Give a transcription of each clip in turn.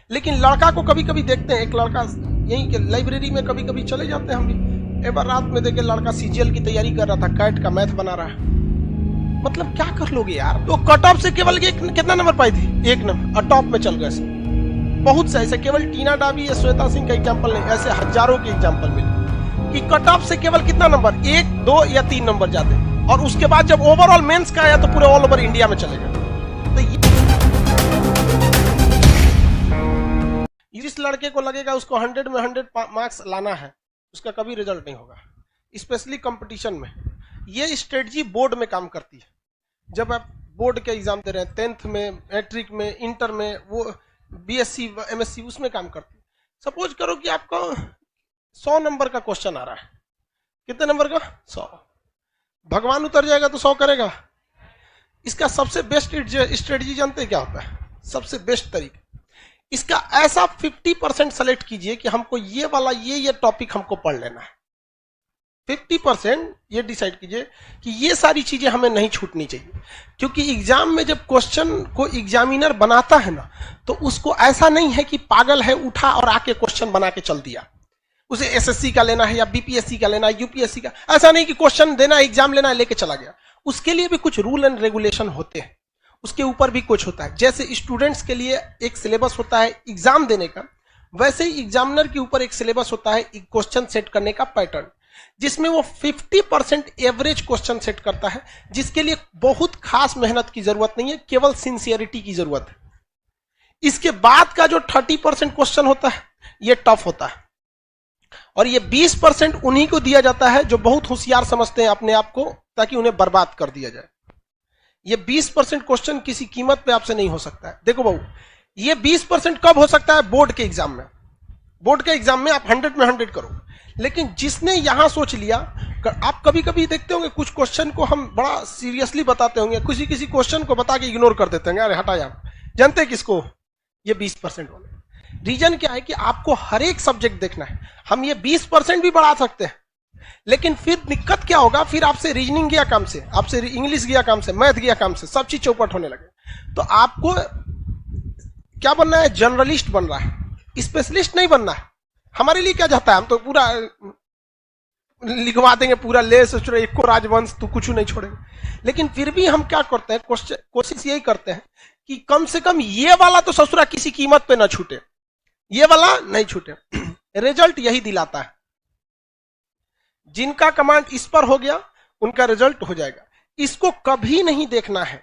लेकिन लड़का को कभी कभी देखते हैं, एक लड़का यहीं के लाइब्रेरी में कभी कभी चले जाते हैं हम भी। एक बार रात में देखे लड़का सीजीएल की तैयारी कर रहा था, कैट का मैथ बना रहा है। मतलब क्या कर लोगे यार। तो कट ऑफ से केवल कितना नंबर पाई थी? 1 नंबर, और टॉप में चल गए। बहुत से ऐसे, केवल टीना डाबी या श्वेता सिंह का एग्जाम्पल नहीं, ऐसे हजारों के एग्जाम्पल मिले कि कट ऑफ से केवल कितना नंबर, 1, 2 या 3 नंबर जाते, और उसके बाद जब ओवरऑल मेंस का आया तो पूरे ऑल ओवर इंडिया में चले गए। तो जिस लड़के को लगेगा उसको 100 में 100 मार्क्स लाना है, उसका कभी रिजल्ट नहीं होगा, स्पेशली कंपटीशन में। ये स्ट्रेटजी बोर्ड में काम करती है। जब आप बोर्ड के एग्जाम दे रहे हैं, 10th में, मैट्रिक में, इंटर में, वो बीएससी एमएससी, उसमें काम करती है। सपोज करो कि आपको 100 नंबर का क्वेश्चन आ रहा है। कितने नंबर का? 100। भगवान उतर जाएगा तो 100 करेगा। इसका सबसे बेस्ट स्ट्रेटजी जानते हैं क्या होता है? सबसे बेस्ट तरीका, इसका ऐसा 50% सेलेक्ट कीजिए कि हमको ये वाला ये टॉपिक हमको पढ़ लेना है। 50% ये डिसाइड कीजिए कि ये सारी चीजें हमें नहीं छूटनी चाहिए, क्योंकि एग्जाम में जब क्वेश्चन को एग्जामिनर बनाता है ना, तो उसको ऐसा नहीं है कि पागल है उठा और आके क्वेश्चन बना के चल दिया। उसे एसएससी का लेना है या बीपीएससी का लेना है, यूपीएससी का। ऐसा नहीं कि क्वेश्चन देना, एग्जाम लेना है, लेके चला गया। उसके लिए भी कुछ रूल एंड रेगुलेशन होते हैं, उसके ऊपर भी कुछ होता है। जैसे स्टूडेंट्स के लिए एक सिलेबस होता है एग्जाम देने का, वैसे ही एग्जामिनर के ऊपर एक सिलेबस होता है क्वेश्चन सेट करने का पैटर्न, जिसमें वो 50% एवरेज क्वेश्चन सेट करता है, जिसके लिए बहुत खास मेहनत की जरूरत नहीं है, केवल सिंसियरिटी की जरूरत है। इसके बाद का जो 30% क्वेश्चन होता है, ये टफ होता है, और ये 20% उन्हीं को दिया जाता है जो बहुत होशियार समझते हैं अपने आप को, ताकि उन्हें बर्बाद कर दिया जाए। ये 20% क्वेश्चन किसी कीमत पे आपसे नहीं हो सकता है। देखो बहू, ये 20% कब हो सकता है? बोर्ड के एग्जाम में। बोर्ड के एग्जाम में आप 100 में 100 करो। लेकिन जिसने यहां सोच लिया, आप कभी कभी देखते होंगे कुछ क्वेश्चन को हम बड़ा सीरियसली बताते होंगे, किसी क्वेश्चन को बता के इग्नोर कर देते हैं, अरे हटा यार। जानते हैं किसको? ये 20% वाले। रीजन क्या है कि आपको हर एक सब्जेक्ट देखना है। हम ये 20% भी बढ़ा सकते हैं, लेकिन फिर दिक्कत क्या होगा? फिर आपसे रीजनिंग गया काम से, आपसे इंग्लिश गया काम से, मैथ गया काम से, सब चीज चौपट होने लगे। तो आपको क्या बनना है? जर्नलिस्ट बन रहा है, स्पेशलिस्ट नहीं बनना है। हमारे लिए क्या जाता है? हम तो पूरा लिखवा देंगे, पूरा ले सोच रहे एक को राजवंश, तू कुछ नहीं छोड़ेंगे। लेकिन फिर भी हम क्या करते हैं? कोशिश यही करते हैं कि कम से कम ये वाला तो ससुरा किसी कीमत पे ना छूटे, ये वाला नहीं छूटे। रिजल्ट यही दिलाता है। जिनका कमांड इस पर हो गया, उनका रिजल्ट हो जाएगा। इसको कभी नहीं देखना है।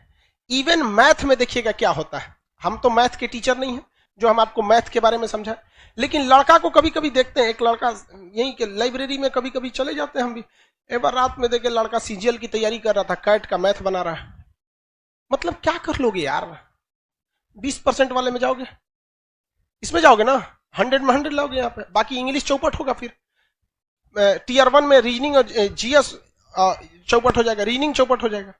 इवन मैथ में देखिएगा क्या होता है। हम तो मैथ के टीचर नहीं हैं जो हम आपको मैथ के बारे में समझाएं, लेकिन लड़का को कभी कभी देखते हैं, एक लड़का यहीं के लाइब्रेरी में कभी कभी चले जाते हैं हम भी। एक बार रात में देखे लड़का सीजीएल की तैयारी कर रहा था, कैट का मैथ बना रहा है। मतलब क्या कर लोगे यार। 20% वाले में जाओगे, इसमें जाओगे ना, 100 में 100 लाओगे यहाँ पे। बाकी इंग्लिश चौपट होगा, फिर टीयर 1 में रीजनिंग और जीएस चौपट हो जाएगा, रीजनिंग चौपट हो जाएगा।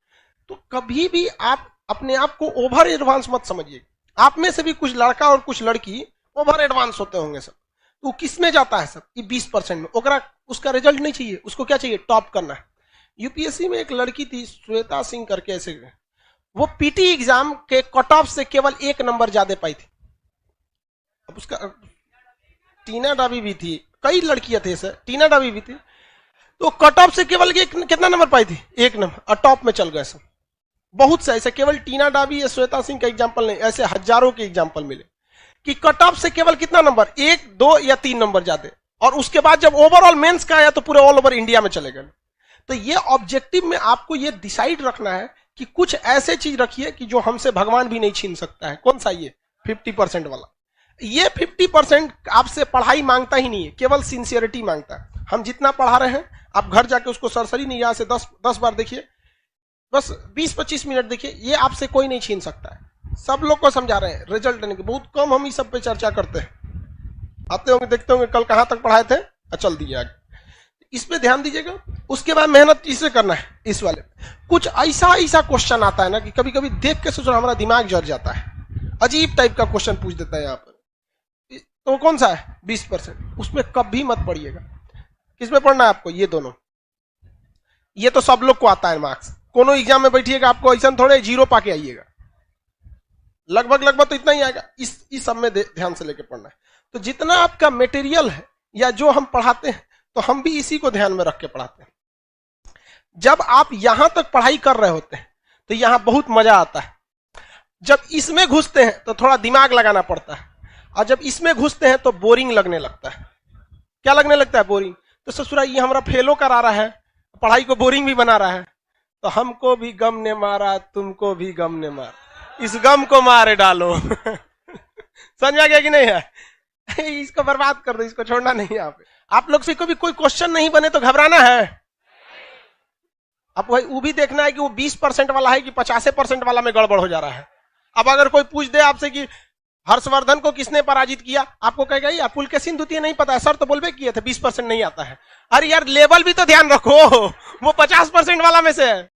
तो कभी भी आप अपने आप को ओवर एडवांस मत समझिए। आप में से भी कुछ लड़का और कुछ लड़की ओवर एडवांस होते होंगे सब। तो किस में जाता है सब? ये 20% में। ओकरा उसका रिजल्ट नहीं चाहिए, उसको क्या चाहिए? टॉप करना है। यूपीएससी में एक लड़की थी श्वेता सिंह करके, ऐसे वो पीटी एग्जाम के कट ऑफ से केवल 1 नंबर ज्यादा पाई थी। अब उसका टीना डाबी भी थी, कई लड़कियां थे सर, टीना डाबी भी थी। तो कट ऑफ से केवल कितना नंबर पाई थी? 1 नंबर, और टॉप में चल गए सब। बहुत से ऐसे, केवल टीना डाबी या श्वेता सिंह का एग्जाम्पल नहीं, ऐसे हजारों के एग्जाम्पल मिले कि कट ऑफ से केवल कितना नंबर, 1, 2 या 3 नंबर जाते, और उसके बाद जब ओवरऑल मेंस का आया तो पूरे ऑल ओवर इंडिया में चले गए। तो ये ऑब्जेक्टिव में आपको ये डिसाइड रखना है कि कुछ ऐसे चीज रखिए कि जो हमसे भगवान भी नहीं छीन सकता है। कौन सा? ये 50% वाला। ये 50% आपसे पढ़ाई मांगता ही नहीं है, केवल सिंसियरिटी मांगता है। हम जितना पढ़ा रहे हैं, आप घर जाके उसको सरसरी नहीं, यहां से 10 बार देखिए, बस 20-25 मिनट देखिए, ये आपसे कोई नहीं छीन सकता है। सब लोग को समझा रहे हैं, रिजल्ट देने के बहुत कम हम इस सब पे चर्चा करते हैं। आते होंगे, देखते होंगे कल कहां तक पढ़ाए थे, चल दिए आगे। इस पे ध्यान दीजिएगा। उसके बाद मेहनत इसे करना है। इस वाले कुछ ऐसा क्वेश्चन आता है ना कि कभी कभी देख के सोचो हमारा दिमाग जर जाता है। अजीब टाइप का क्वेश्चन पूछ देता है यहाँ पर। तो कौन सा है? 20%। उसमें कभी मत पढ़िएगा। किसमें पढ़ना है आपको? ये दोनों। ये तो सब लोग को आता है मार्क्स। कोनो एग्जाम में बैठिएगा, आपको ऐसा थोड़े 0 पाके आइएगा। लगभग लगभग तो इतना ही आएगा। इस सब में ध्यान से लेके पढ़ना है। तो जितना आपका मटेरियल है या जो हम पढ़ाते हैं तो हम भी इसी को ध्यान में रख के पढ़ाते हैं। जब आप यहां तक पढ़ाई कर रहे होते हैं तो यहां बहुत मजा आता है। जब इसमें घुसते हैं तो थोड़ा दिमाग लगाना पड़ता है, और जब इसमें घुसते हैं तो बोरिंग लगने लगता है। क्या लगने लगता है? बोरिंग। तो ससुरा ये हमारा फेलो करा रहा है, पढ़ाई को बोरिंग भी बना रहा है। तो हमको भी गम ने मारा, तुमको भी गम ने मारा, इस गम को मारे डालो। समझ आ गया कि नहीं है? इसको बर्बाद कर दो, इसको छोड़ना नहीं। आप लोग से कोई क्वेश्चन नहीं बने तो घबराना है। अब वो भी देखना है कि वो 20% वाला है कि 50% वाला में गड़बड़ हो जा रहा है। अब अगर कोई पूछ दे आपसे कि हर्षवर्धन को किसने पराजित किया, आपको कहेगा ये पुलकेशिन द्वितीय नहीं पता है सर, तो बोलबे किए थे 20% नहीं आता है। अरे यार लेवल भी तो ध्यान रखो, वो 50% वाला में से है।